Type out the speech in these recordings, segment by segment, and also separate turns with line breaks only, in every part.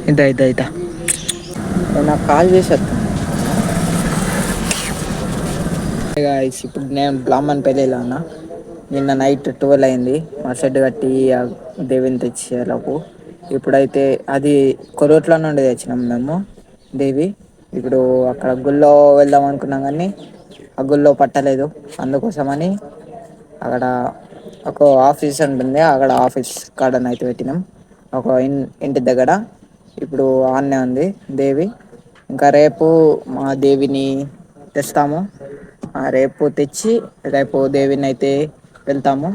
ఇదా ఇదా ఇదా నాకు కాల్ చేసేస్తా ఇప్పుడు నేను బ్రాహ్మణ్ పెళ్ళిలో ఉన్నా. నిన్న నైట్ 12 అయింది. మా షెడ్ కట్టి దేవిని తెచ్చేలోపు ఇప్పుడైతే అది కొరుట్ల నుండి తెచ్చినాము మేము దేవి. ఇప్పుడు అక్కడ గుళ్ళో వెళ్దాం అనుకున్నాం కానీ ఆ గుళ్ళో పట్టలేదు. అందుకోసమని అక్కడ ఒక ఆఫీస్ ఉంటుంది. అక్కడ ఆఫీస్ కాడన అయితే పెట్టినాం. ఒక ఇంటి దగ్గర ఇప్పుడు ఆన్నే ఉంది దేవి. ఇంకా రేపు మా దేవిని తెస్తాము. రేపు తెచ్చి రేపు దేవిని అయితే వెళ్తాము.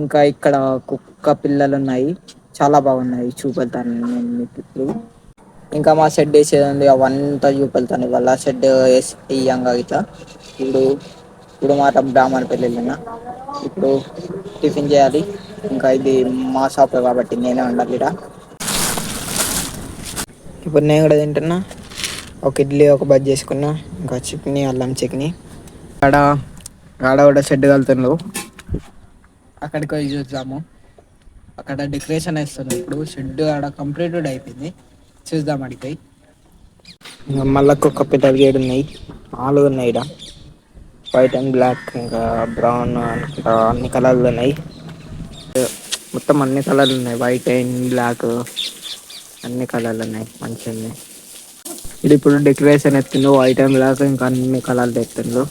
ఇంకా ఇక్కడ కుక్క పిల్లలు ఉన్నాయి. చాలా బాగున్నాయి. చూపెడతాను నేను మీకు ఇప్పుడు. ఇంకా మా షెడ్ వేసేది ఉంది. అవంతా చూపెళ్తాను. ఇవాళ షెడ్ వేసి ఇయ్యంగా ఇట్లా ఇప్పుడు మాత్రం బ్రాహ్మణ పెళ్ళిళ్ళున్నా ఇప్పుడు టిఫిన్ చేయాలి. ఇంకా ఇది మా షాపే కాబట్టి నేనే ఉండాలి ఈడ. ఇప్పుడు నేను కూడా తింటున్నా. ఒక ఇడ్లీ ఒక బజ్జి చేసుకున్నా. ఇంకా చట్నీ అల్లం చట్నీ. ఆడ కూడా షెడ్ కడుతుండ్రు. అక్కడికి పోయి చూద్దాము. అక్కడ డెకరేషన్ వేస్తుంది. ఇప్పుడు షెడ్ ఆడ కంప్లీటెడ్ అయిపోయింది. చూద్దాం ఆడికి పోయి. మళ్ళా కుక్క పిల్లలు ఏడున్నాయి. 4 ఉన్నాయి ఈడ. వైట్ అండ్ బ్లాక్ ఇంకా బ్రౌన్ అన్ని కలర్లు ఉన్నాయి. మొత్తం అన్ని కలర్లు ఉన్నాయి. వైట్ అండ్ బ్లాక్ అన్ని కలర్లు ఉన్నాయి. మంచిగా ఉన్నాయి. ఇది ఇప్పుడు డెకరేషన్ ఎత్తుండ్రు. వైట్ అండ్ బ్లాక్ ఇంకా అన్ని కలర్లు ఎత్తుండ్రు.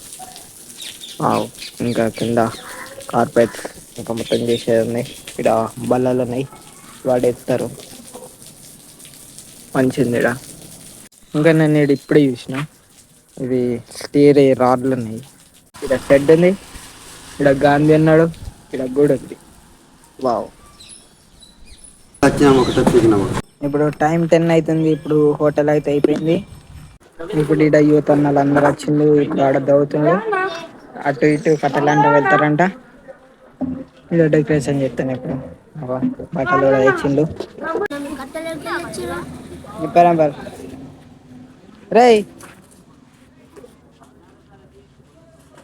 ఇంకా కింద కార్పెట్ ఇంకా మొత్తం చేసేది ఉన్నాయి. ఇక్కడ బల్లలు ఉన్నాయి. వాడు ఎత్తుతారు. మంచిగుంది ఈడ. ఇంకా నేను ఈడ ఇప్పుడే చూసిన ఇవి స్టీల్ రాడ్లు ఉన్నాయి. ఈడ షెడ్ ఉంది. ఈడ గాంధీ ఉన్నాడు. ఈడ గుడి ఉంది. వావ్. ఇప్పుడు టైం 10 అవుతుంది. ఇప్పుడు హోటల్ అయితే అయిపోయింది. ఇప్పుడు ఈడ యూత్ అన్నలు అందరు వచ్చిండ్రు. ఇప్పుడు ఆడ దావుతుండ్రు. అటు ఇటు కథలంట వెళ్తారంట. ఇడ డెకరేషన్ చేస్తాను ఇప్పుడు. బట్టలు కూడా తెచ్చిండు. రేయ్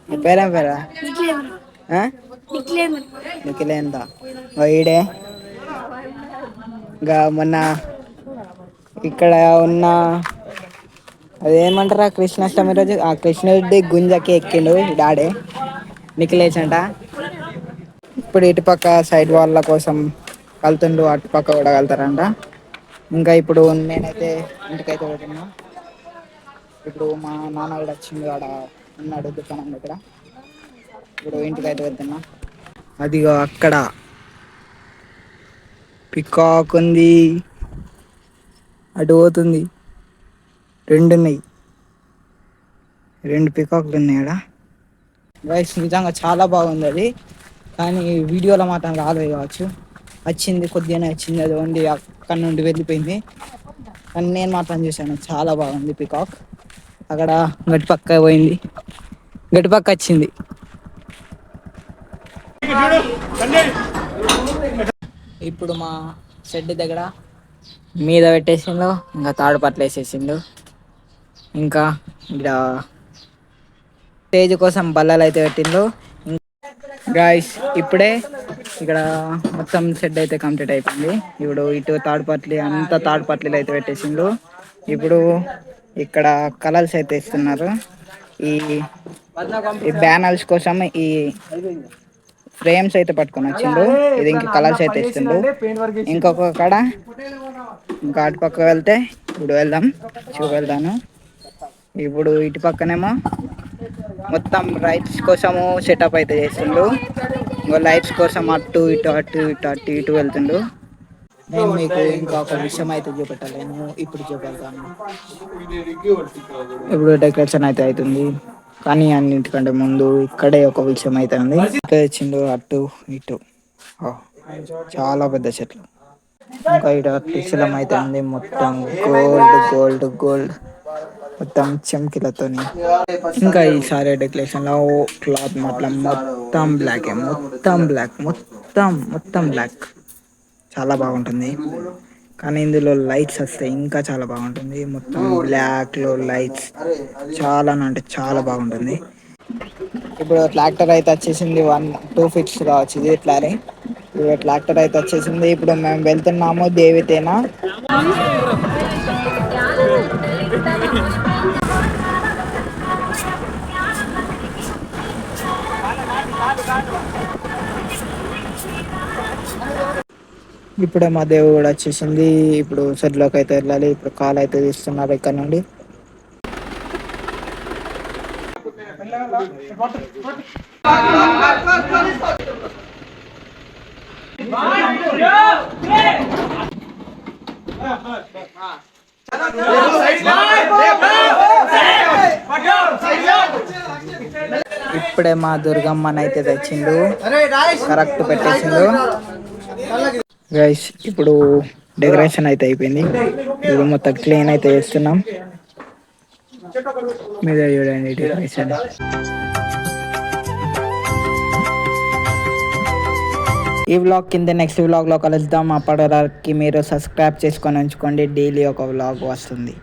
నీ పేరేం పేరు రా? నిఖిలేంద్ర. ఈడే ఇంకా మొన్న ఇక్కడ ఉన్న అదేమంటారా కృష్ణాష్టమి రోజు ఆ కృష్ణుడి గుంజకి ఎక్కిండు డాడే నిఖిలేష్ అంట. ఇప్పుడు ఇటుపక్క సైడ్ వాళ్ళ కోసం కళ్తుండు. అటుపక్క కూడా కళ్తారంట. ఇంకా ఇప్పుడు నేనైతే ఇంటికైతే పోతున్నా. ఇప్పుడు మా నాన్న కూడా వచ్చిండు. ఆడ ఉన్నాడు దుకాణం దగ్గర. ఇప్పుడు ఇంటికైతే వెళ్తున్నా. అదిగో అక్కడ పికాక్ ఉంది. అటు పోతుంది. 2 ఉన్నాయి. 2 పికాకులు ఉన్నాయి ఆడ. గైస్ నిజంగా చాలా బాగుంది అది. కానీ వీడియోలో మాత్రం రాలేదు కావచ్చు. వచ్చింది కొద్దిగానే వచ్చింది. అది ఓన్లీ అక్కడ నుండి వెళ్ళిపోయింది. కానీ నేను మాత్రం చూశాను. చాలా బాగుంది పికాక్. అక్కడ గడిపక్క పోయింది. గడిపక్క వచ్చింది. ఇప్పుడు మా షెడ్ దగ్గర మీద పెట్టేసిండు. ఇంకా తాడు పట్లు వేసేసిండు. ఇంకా ఇక్కడ స్టేజ్ కోసం బల్లలు అయితే పెట్టిండ్రు. గాయ్స్ ఇప్పుడే ఇక్కడ మొత్తం షెడ్ అయితే కంప్లీట్ అయిపోయింది. ఇప్పుడు ఇటు తాడుపత్రి అంతా తాడుపత్రిలు అయితే పెట్టేసిండ్రు. ఇప్పుడు ఇక్కడ కలర్స్ అయితే ఇస్తున్నారు. ఈ బ్యానర్స్ కోసం ఈ ఫ్రేమ్స్ అయితే పట్టుకొని వచ్చిండ్రు. ఇది ఇంక కలర్స్ అయితే ఇస్తుండ్రు. ఇంకొక కాడ ఇంకా అటు పక్క వెళ్తే ఇప్పుడు వెళ్దాం చూపెడతాను. ఇప్పుడు ఇటు పక్కనేమో మొత్తం రైట్స్ కోసము సెటప్ అయితే చేస్తుండ్రు. లైట్స్ కోసం అటు ఇటు అటు ఇటు అటు ఇటు వెళ్తుండ్రు. నేను మీకు ఇంకా ఒక విషయం అయితే చూపెట్టలేను. ఇప్పుడు చూపెడతాను. ఇప్పుడు డెకరేషన్ అయితే అవుతుంది. కానీ అన్నింటికంటే ముందు ఇక్కడే ఒక విషయం అయితే ఉంది. తెచ్చిండు అటు ఇటు చాలా పెద్ద చెట్లు. ఇంకా ఇక్కడ త్రిశూలం అయితే ఉంది. మొత్తం గోల్డ్ గోల్డ్ గోల్డ్ మొత్తం చెంకిలతోని. ఇంకా ఈసారి డెకరేషన్ లో క్లాత్ మాత్రం మొత్తం బ్లాక్ మొత్తం బ్లాక్ మొత్తం బ్లాక్ చాలా బాగుంటుంది. కానీ ఇందులో లైట్స్ వస్తాయి ఇంకా చాలా బాగుంటుంది. మొత్తం బ్లాక్ లో లైట్స్ చాలా అంటే చాలా బాగుంటుంది. ఇప్పుడు ట్రాక్టర్ అయితే వచ్చేసింది. 1-2 ఫీట్స్ కావచ్చు ఇది ఇట్లానే. ఇప్పుడు ట్రాక్టర్ అయితే వచ్చేసింది. ఇప్పుడు మేము వెళ్తున్నాము దేవితేనా. ఇప్పుడే మా దేవు కూడా వచ్చేసింది. ఇప్పుడు షెడ్లోకి అయితే వెళ్ళాలి. ఇప్పుడు కాల్ అయితే తీస్తున్నారు ఇక్కడ నుండి. ఇప్పుడే మా దుర్గమ్మనైతే తెచ్చిండు, కరెక్ట్ పెట్టేసిండు గైస్. ఇప్పుడు డెకరేషన్ అయితే అయిపోయింది. ఇప్పుడు మొత్తం క్లీన్ అయితే చేస్తున్నాం. మీద చూడండి డెకరేషన్. ఈ వ్లాగ్ కింద నెక్స్ట్ వ్లాగ్లో కలుద్దాం. అప్పటి వరకు మీరు సబ్స్క్రైబ్ చేసుకొని ఉంచుకోండి. డైలీ ఒక వ్లాగ్ వస్తుంది.